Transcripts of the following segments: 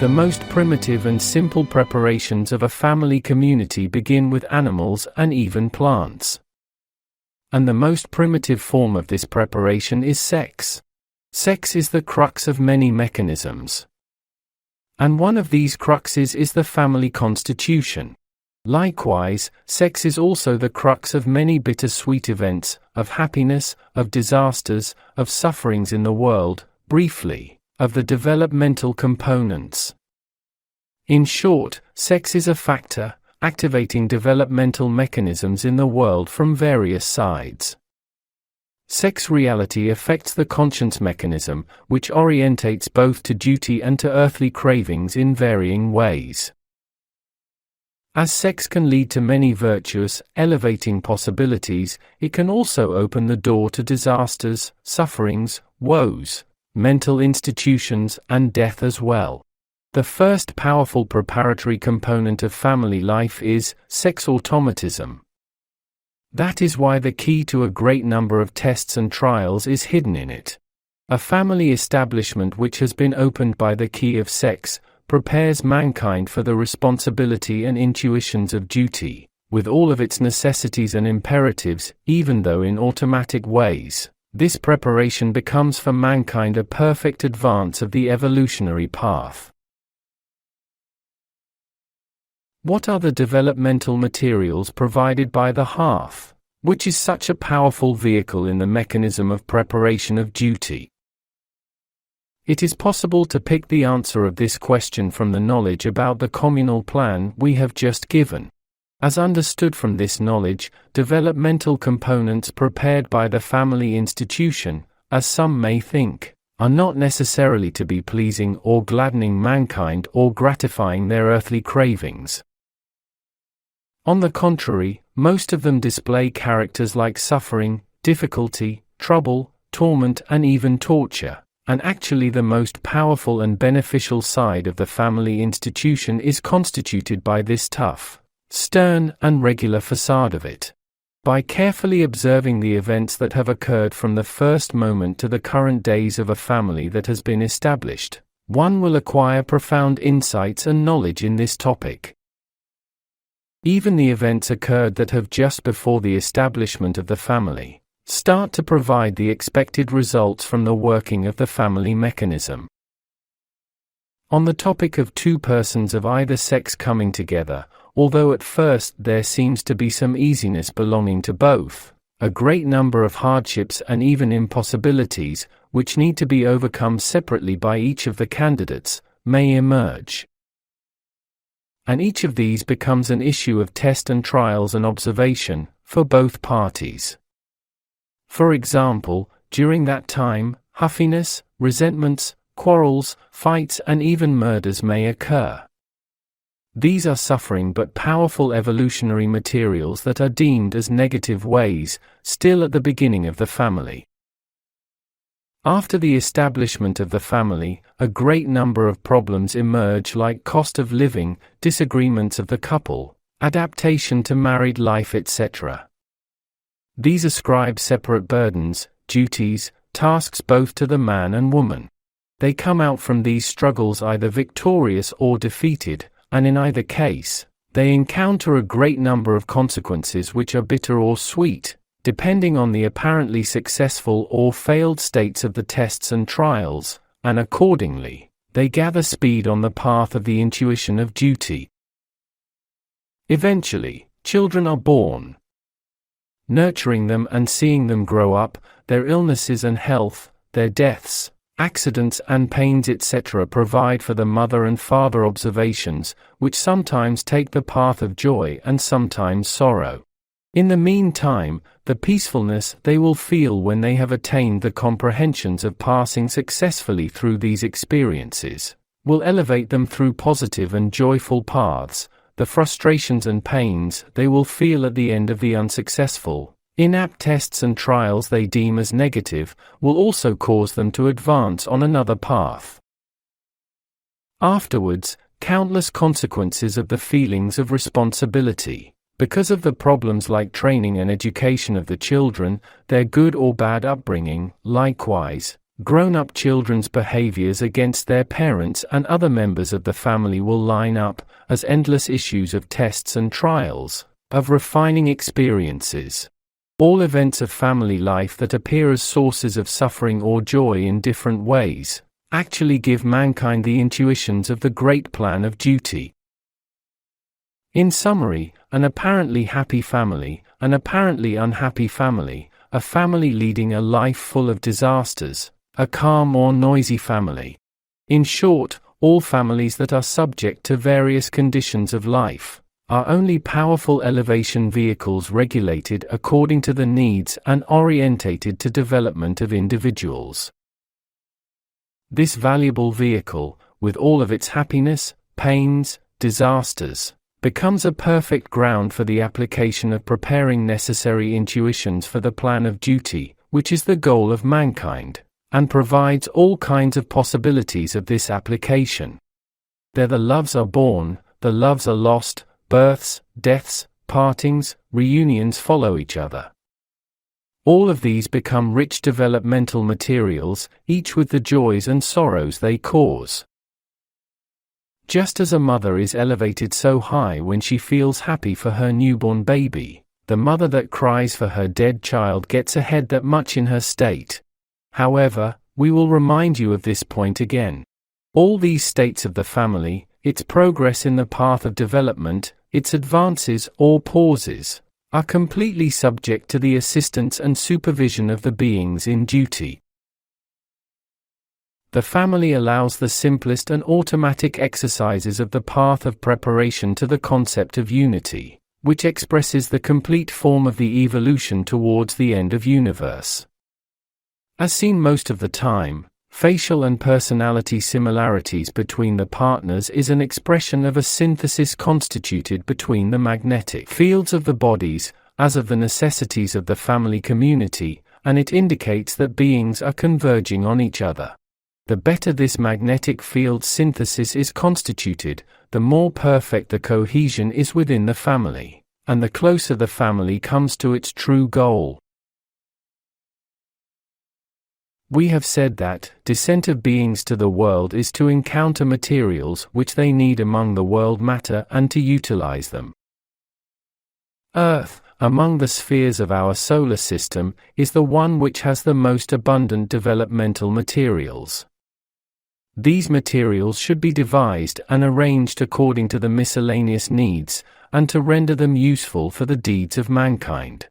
The most primitive and simple preparations of a family community begin with animals and even plants. And the most primitive form of this preparation is sex. Sex is the crux of many mechanisms. And one of these cruxes is the family constitution. Likewise, sex is also the crux of many bittersweet events, of happiness, of disasters, of sufferings in the world, briefly, of the developmental components. In short, sex is a factor, activating developmental mechanisms in the world from various sides. Sex reality affects the conscience mechanism, which orientates both to duty and to earthly cravings in varying ways. As sex can lead to many virtuous, elevating possibilities, it can also open the door to disasters, sufferings, woes, mental institutions, and death as well. The first powerful preparatory component of family life is sex automatism. That is why the key to a great number of tests and trials is hidden in it. A family establishment which has been opened by the key of sex prepares mankind for the responsibility and intuitions of duty, with all of its necessities and imperatives, even though in automatic ways. This preparation becomes for mankind a perfect advance of the evolutionary path. What are the developmental materials provided by the hearth, which is such a powerful vehicle in the mechanism of preparation of duty? It is possible to pick the answer of this question from the knowledge about the communal plan we have just given. As understood from this knowledge, developmental components prepared by the family institution, as some may think, are not necessarily to be pleasing or gladdening mankind or gratifying their earthly cravings. On the contrary, most of them display characters like suffering, difficulty, trouble, torment, and even torture. And actually the most powerful and beneficial side of the family institution is constituted by this tough, stern, and regular facade of it. By carefully observing the events that have occurred from the first moment to the current days of a family that has been established, one will acquire profound insights and knowledge in this topic. Even the events occurred that have just before the establishment of the family start to provide the expected results from the working of the family mechanism. On the topic of two persons of either sex coming together, although at first there seems to be some easiness belonging to both, a great number of hardships and even impossibilities, which need to be overcome separately by each of the candidates, may emerge. And each of these becomes an issue of test and trials and observation, for both parties. For example, during that time, huffiness, resentments, quarrels, fights, and even murders may occur. These are suffering but powerful evolutionary materials that are deemed as negative ways, still at the beginning of the family. After the establishment of the family, a great number of problems emerge like cost of living, disagreements of the couple, adaptation to married life, etc. These ascribe separate burdens, duties, tasks both to the man and woman. They come out from these struggles either victorious or defeated, and in either case, they encounter a great number of consequences which are bitter or sweet, depending on the apparently successful or failed states of the tests and trials, and accordingly, they gather speed on the path of the intuition of duty. Eventually, children are born. Nurturing them and seeing them grow up, their illnesses and health, their deaths, accidents and pains etc. provide for the mother and father observations, which sometimes take the path of joy and sometimes sorrow. In the meantime, the peacefulness they will feel when they have attained the comprehensions of passing successfully through these experiences, will elevate them through positive and joyful paths. The frustrations and pains they will feel at the end of the unsuccessful, inapt tests and trials they deem as negative, will also cause them to advance on another path. Afterwards, countless consequences of the feelings of responsibility, because of the problems like training and education of the children, their good or bad upbringing, likewise, Grown-up children's behaviors against their parents and other members of the family will line up as endless issues of tests and trials, of refining experiences. All events of family life that appear as sources of suffering or joy in different ways, actually give mankind the intuitions of the great plan of duty. In summary, an apparently happy family, an apparently unhappy family, a family leading a life full of disasters, a calm or noisy family. In short, all families that are subject to various conditions of life, are only powerful elevation vehicles regulated according to the needs and orientated to development of individuals. This valuable vehicle, with all of its happiness, pains, disasters, becomes a perfect ground for the application of preparing necessary intuitions for the plan of duty, which is the goal of mankind, and provides all kinds of possibilities of this application. There the loves are born, the loves are lost, births, deaths, partings, reunions follow each other. All of these become rich developmental materials, each with the joys and sorrows they cause. Just as a mother is elevated so high when she feels happy for her newborn baby, the mother that cries for her dead child gets ahead that much in her state. However, we will remind you of this point again. All these states of the family, its progress in the path of development, its advances or pauses, are completely subject to the assistance and supervision of the beings in duty. The family allows the simplest and automatic exercises of the path of preparation to the concept of unity, which expresses the complete form of the evolution towards the end of universe. As seen most of the time, facial and personality similarities between the partners is an expression of a synthesis constituted between the magnetic fields of the bodies, as of the necessities of the family community, and it indicates that beings are converging on each other. The better this magnetic field synthesis is constituted, the more perfect the cohesion is within the family, and the closer the family comes to its true goal. We have said that descent of beings to the world is to encounter materials which they need among the world matter and to utilize them. Earth, among the spheres of our solar system, is the one which has the most abundant developmental materials. These materials should be devised and arranged according to the miscellaneous needs, and to render them useful for the deeds of mankind.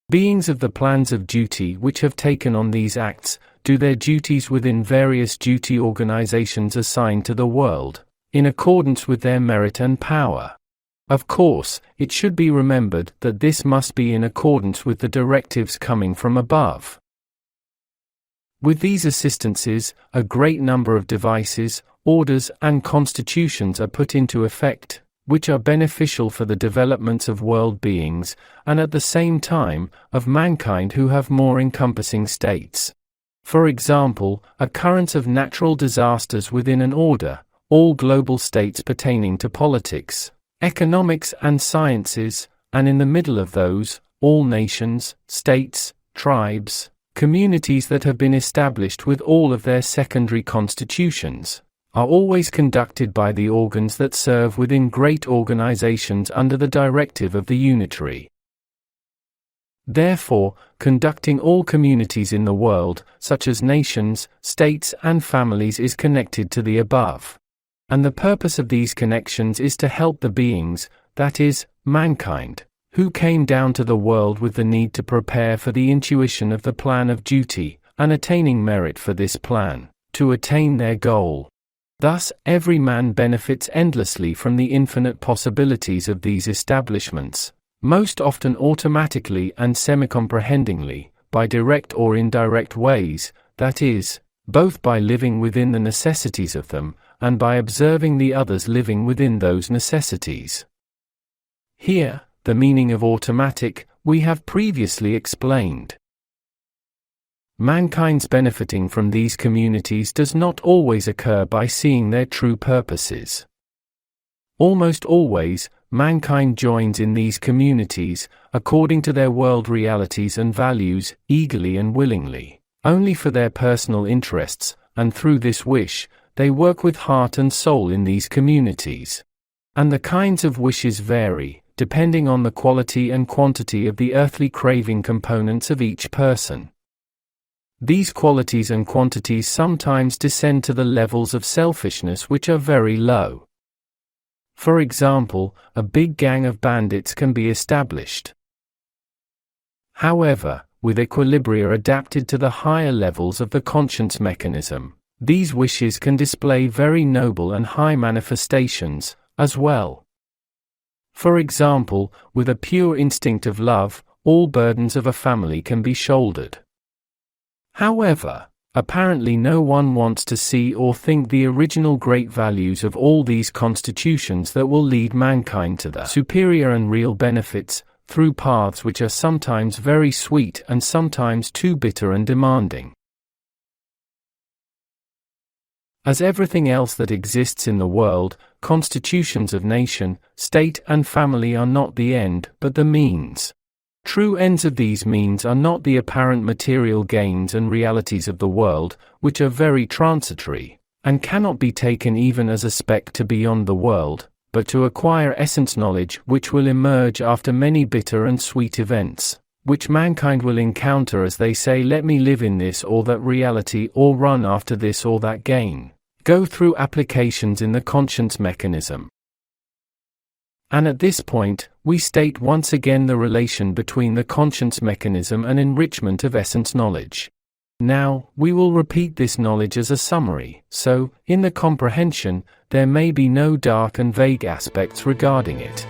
Beings of the plans of duty which have taken on these acts, do their duties within various duty organizations assigned to the world, in accordance with their merit and power. Of course, it should be remembered that this must be in accordance with the directives coming from above. With these assistances, a great number of devices, orders, and constitutions are put into effect, which are beneficial for the developments of world beings, and at the same time, of mankind who have more encompassing states. For example, occurrence of natural disasters within an order, all global states pertaining to politics, economics and sciences, and in the middle of those, all nations, states, tribes, communities that have been established with all of their secondary constitutions, are always conducted by the organs that serve within great organizations under the directive of the unitary. Therefore, conducting all communities in the world, such as nations, states and families, is connected to the above. And the purpose of these connections is to help the beings, that is, mankind, who came down to the world with the need to prepare for the intuition of the plan of duty, and attaining merit for this plan, to attain their goal. Thus, every man benefits endlessly from the infinite possibilities of these establishments, most often automatically and semi-comprehendingly, by direct or indirect ways, that is, both by living within the necessities of them, and by observing the others living within those necessities. Here, the meaning of automatic, we have previously explained. Mankind's benefiting from these communities does not always occur by seeing their true purposes. Almost always, mankind joins in these communities, according to their world realities and values, eagerly and willingly, only for their personal interests, and through this wish, they work with heart and soul in these communities. And the kinds of wishes vary, depending on the quality and quantity of the earthly craving components of each person. These qualities and quantities sometimes descend to the levels of selfishness which are very low. For example, a big gang of bandits can be established. However, with equilibria adapted to the higher levels of the conscience mechanism, these wishes can display very noble and high manifestations, as well. For example, with a pure instinct of love, all burdens of a family can be shouldered. However, apparently no one wants to see or think the original great values of all these constitutions that will lead mankind to the superior and real benefits, through paths which are sometimes very sweet and sometimes too bitter and demanding. As everything else that exists in the world, constitutions of nation, state and family are not the end, but the means. True ends of these means are not the apparent material gains and realities of the world, which are very transitory, and cannot be taken even as a speck to beyond the world, but to acquire essence knowledge which will emerge after many bitter and sweet events, which mankind will encounter as they say, let me live in this or that reality or run after this or that gain, go through applications in the conscience mechanism. And at this point, we state once again the relation between the conscience mechanism and enrichment of essence knowledge. Now, we will repeat this knowledge as a summary, so, in the comprehension, there may be no dark and vague aspects regarding it.